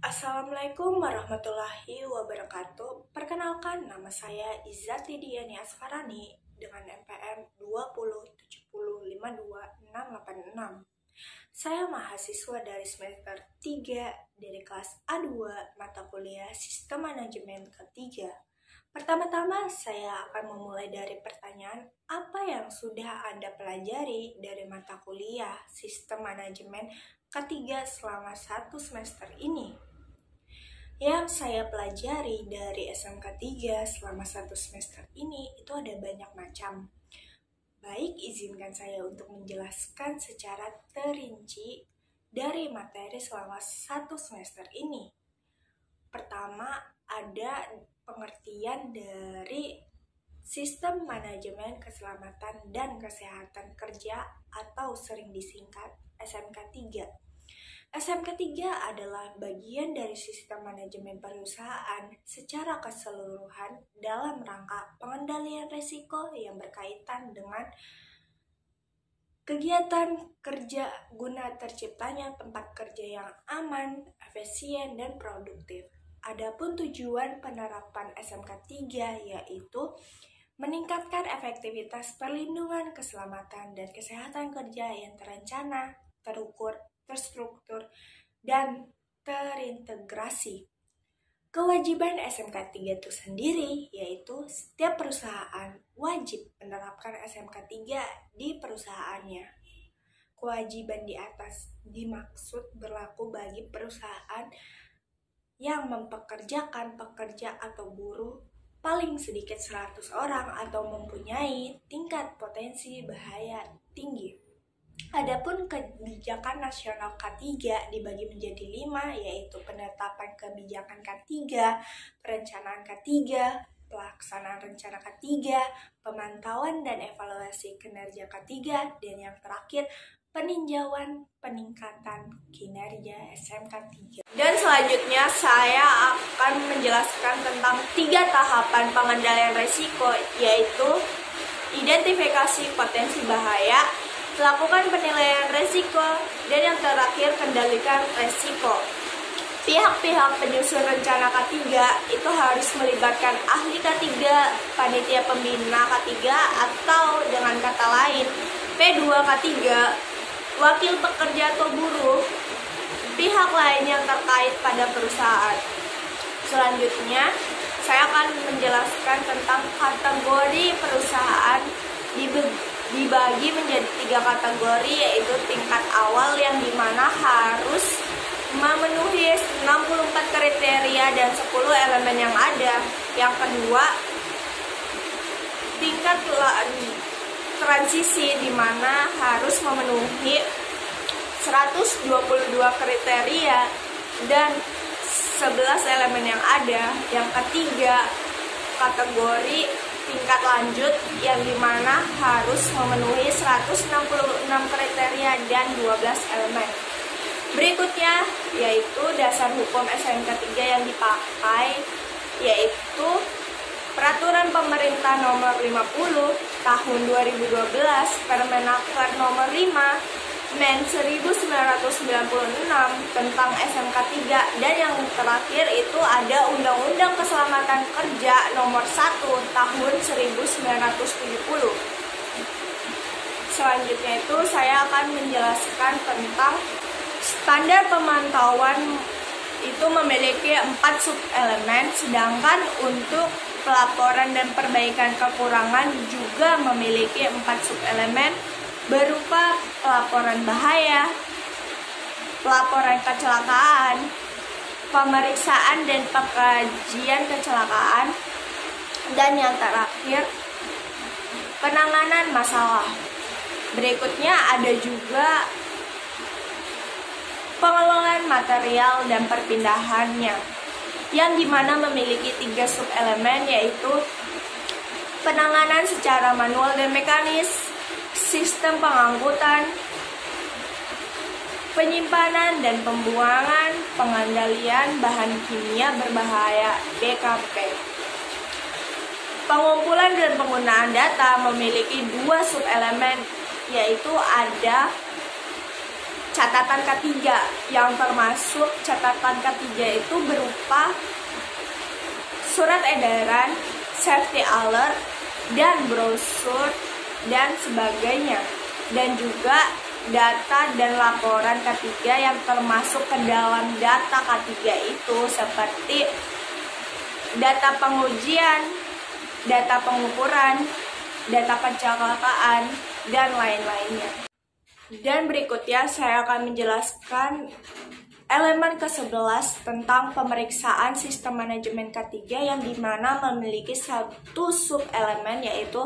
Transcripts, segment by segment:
Assalamualaikum warahmatullahi wabarakatuh. Perkenalkan, nama saya Izzati Diani Asfarani dengan NPM 207052686. Saya mahasiswa dari semester 3 dari kelas A2 mata kuliah Sistem Manajemen ketiga. Pertama-tama saya akan memulai dari pertanyaan apa yang sudah Anda pelajari dari mata kuliah Sistem Manajemen ketiga selama 1 semester ini. Yang saya pelajari dari SMK 3 selama 1 semester ini itu ada banyak macam. Baik, izinkan saya untuk menjelaskan secara terinci dari materi selama 1 semester ini. Pertama, ada pengertian dari Sistem Manajemen Keselamatan dan Kesehatan Kerja atau sering disingkat SMK 3. SMK 3 adalah bagian dari sistem manajemen perusahaan secara keseluruhan dalam rangka pengendalian risiko yang berkaitan dengan kegiatan kerja guna terciptanya tempat kerja yang aman, efisien, dan produktif. Adapun tujuan penerapan SMK 3 yaitu meningkatkan efektivitas perlindungan keselamatan dan kesehatan kerja yang terencana, terukur, terstruktur, dan terintegrasi. Kewajiban SMK 3 itu sendiri yaitu setiap perusahaan wajib menerapkan SMK 3 di perusahaannya. Kewajiban di atas dimaksud berlaku bagi perusahaan yang mempekerjakan pekerja atau buruh paling sedikit 100 orang atau mempunyai tingkat potensi bahaya tinggi. Adapun kebijakan nasional K3 dibagi menjadi 5, yaitu penetapan kebijakan K3, perencanaan K3, pelaksanaan rencana K3, pemantauan dan evaluasi kinerja K3, dan yang terakhir peninjauan peningkatan kinerja SMK 3. Dan selanjutnya saya akan menjelaskan tentang 3 tahapan pengendalian risiko, yaitu identifikasi potensi bahaya, lakukan penilaian risiko, dan yang terakhir kendalikan risiko. Pihak-pihak penyusun rencana K3 itu harus melibatkan ahli K3, panitia pembina K3, atau dengan kata lain P2 K3, wakil pekerja atau buruh, pihak lain yang terkait pada perusahaan. Selanjutnya, saya akan menjelaskan tentang kategori perusahaan dibagi menjadi 3 kategori, yaitu tingkat awal yang dimana harus memenuhi 64 kriteria dan 10 elemen yang ada. Yang kedua, tingkat transisi dimana harus memenuhi 122 kriteria dan 11 elemen yang ada. Yang ketiga, kategori tingkat lanjut yang dimana harus memenuhi 166 kriteria dan 12 elemen. Berikutnya yaitu dasar hukum SMK 3 yang dipakai, yaitu Peraturan Pemerintah Nomor 50 Tahun 2012, Permenaker Nomor 5 Men 1996 tentang SMK 3, dan yang terakhir itu ada Undang-Undang Keselamatan Kerja Nomor 1 Tahun 1970. Selanjutnya itu saya akan menjelaskan tentang standar pemantauan itu memiliki 4 subelemen, sedangkan untuk pelaporan dan perbaikan kekurangan juga memiliki 4 subelemen berupa pelaporan bahaya, pelaporan kecelakaan, pemeriksaan dan pengkajian kecelakaan, dan yang terakhir penanganan masalah. Berikutnya ada juga pengelolaan material dan perpindahannya, yang dimana memiliki 3 subelemen, yaitu penanganan secara manual dan mekanis, sistem pengangkutan, penyimpanan dan pembuangan, pengendalian bahan kimia berbahaya BKP. Pengumpulan dan penggunaan data memiliki 2 subelemen, yaitu ada catatan K3, yang termasuk catatan K3 itu berupa surat edaran, safety alert, dan brosur, dan sebagainya. Dan juga data dan laporan K3 yang termasuk ke dalam data K3 itu seperti data pengujian, data pengukuran, data pencatatan, dan lain-lainnya. Dan berikutnya saya akan menjelaskan elemen ke-11 tentang pemeriksaan sistem manajemen K3 yang dimana memiliki satu sub-elemen yaitu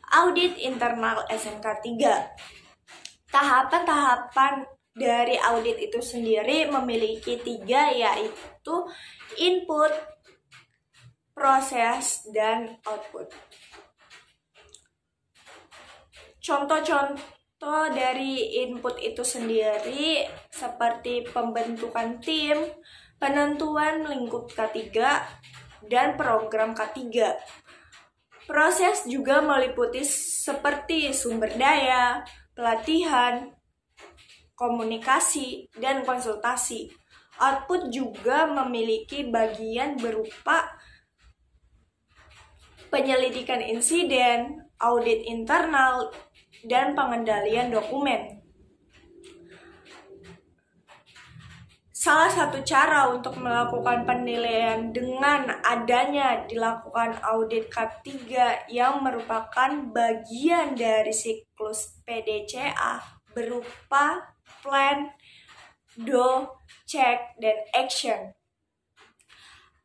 audit internal SMK 3. Tahapan-tahapan dari audit itu sendiri memiliki 3, yaitu input, proses, dan output. Contoh-contoh dari input itu sendiri seperti pembentukan tim, penentuan lingkup K3, dan program K3. Proses juga meliputi seperti sumber daya, pelatihan, komunikasi, dan konsultasi. Output juga memiliki bagian berupa penyelidikan insiden, audit internal, dan pengendalian dokumen. Salah satu cara untuk melakukan penilaian dengan adanya dilakukan audit K3 yang merupakan bagian dari siklus PDCA berupa plan, do, check, dan action.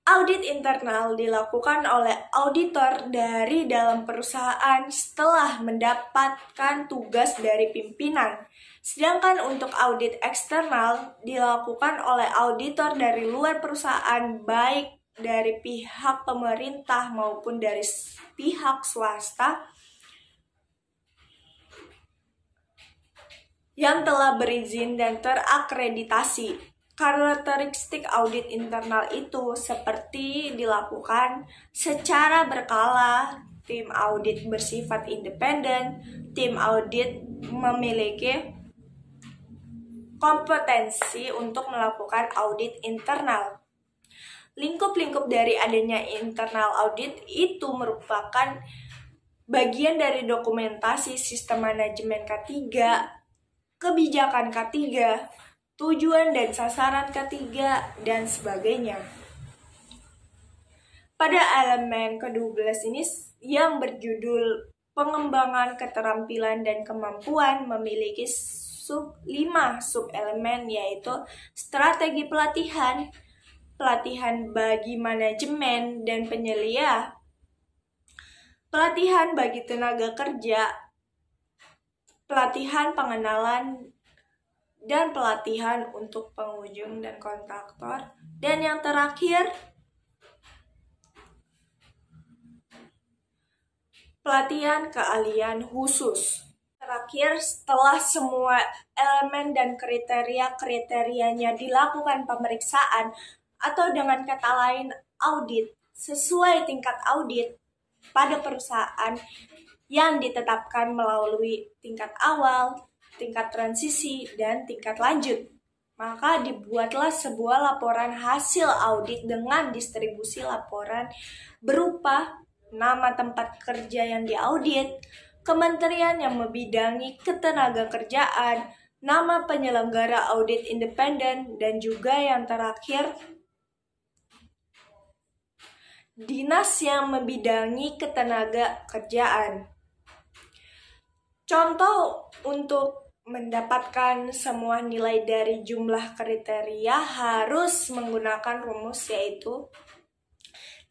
Audit internal dilakukan oleh auditor dari dalam perusahaan setelah mendapatkan tugas dari pimpinan. Sedangkan untuk audit eksternal dilakukan oleh auditor dari luar perusahaan, baik dari pihak pemerintah maupun dari pihak swasta yang telah berizin dan terakreditasi. Karakteristik audit internal itu seperti dilakukan secara berkala, tim audit bersifat independen, tim audit memiliki kompetensi untuk melakukan audit internal. Lingkup-lingkup dari adanya internal audit itu merupakan bagian dari dokumentasi sistem manajemen K3, kebijakan K3, tujuan dan sasaran K3, dan sebagainya. Pada elemen ke-12 ini yang berjudul pengembangan keterampilan dan kemampuan memiliki 5 sub-elemen, yaitu strategi pelatihan, pelatihan bagi manajemen dan penyelia, pelatihan bagi tenaga kerja, pelatihan pengenalan, dan pelatihan untuk pengunjung dan kontraktor. Dan yang terakhir, pelatihan keahlian khusus. Terakhir, setelah semua elemen dan kriteria-kriterianya dilakukan pemeriksaan atau dengan kata lain audit sesuai tingkat audit pada perusahaan yang ditetapkan melalui tingkat awal, tingkat transisi, dan tingkat lanjut, maka dibuatlah sebuah laporan hasil audit dengan distribusi laporan berupa nama tempat kerja yang diaudit, kementerian yang membidangi ketenagakerjaan, nama penyelenggara audit independen, dan juga yang terakhir, dinas yang membidangi ketenagakerjaan. Contoh untuk mendapatkan semua nilai dari jumlah kriteria harus menggunakan rumus, yaitu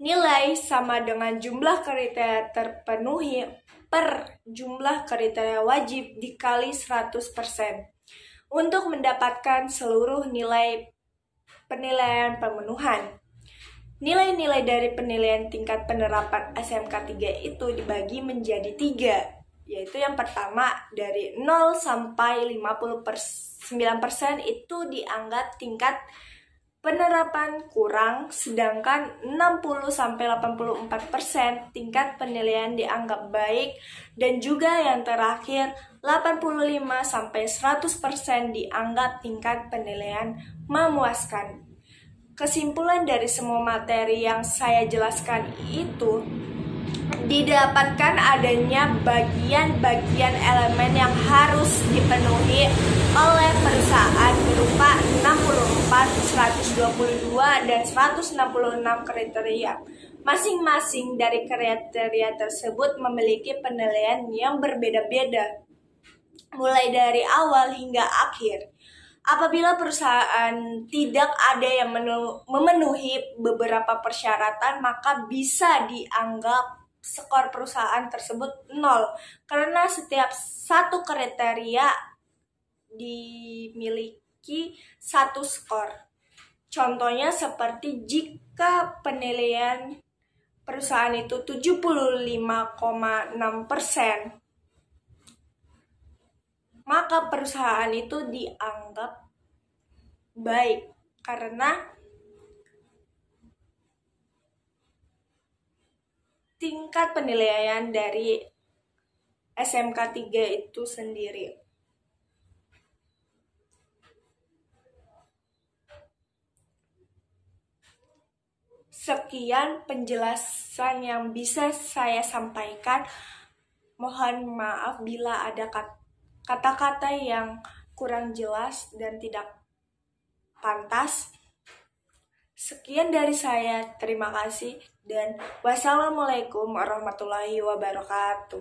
nilai sama dengan jumlah kriteria terpenuhi per jumlah kriteria wajib dikali 100% untuk mendapatkan seluruh nilai penilaian pemenuhan. Nilai-nilai dari penilaian tingkat penerapan SMK 3 itu dibagi menjadi 3, yaitu yang pertama dari 0 sampai 59% itu dianggap tingkat penerapan kurang, sedangkan 60-84% tingkat penilaian dianggap baik, dan juga yang terakhir 85-100% dianggap tingkat penilaian memuaskan. Kesimpulan dari semua materi yang saya jelaskan itu didapatkan adanya bagian-bagian elemen yang harus dipenuhi oleh perusahaan berupa 64, 122, dan 166 kriteria. Masing-masing dari kriteria tersebut memiliki penilaian yang berbeda-beda, mulai dari awal hingga akhir. Apabila perusahaan tidak ada yang memenuhi beberapa persyaratan, maka bisa dianggap skor perusahaan tersebut 0, karena setiap satu kriteria dimiliki satu skor. Contohnya seperti jika penilaian perusahaan itu 75,6%, maka perusahaan itu dianggap baik karena tingkat penilaian dari SMK 3 itu sendiri. Sekian penjelasan yang bisa saya sampaikan. Mohon maaf bila ada kata-kata yang kurang jelas dan tidak pantas. Sekian dari saya, terima kasih, dan wassalamualaikum warahmatullahi wabarakatuh.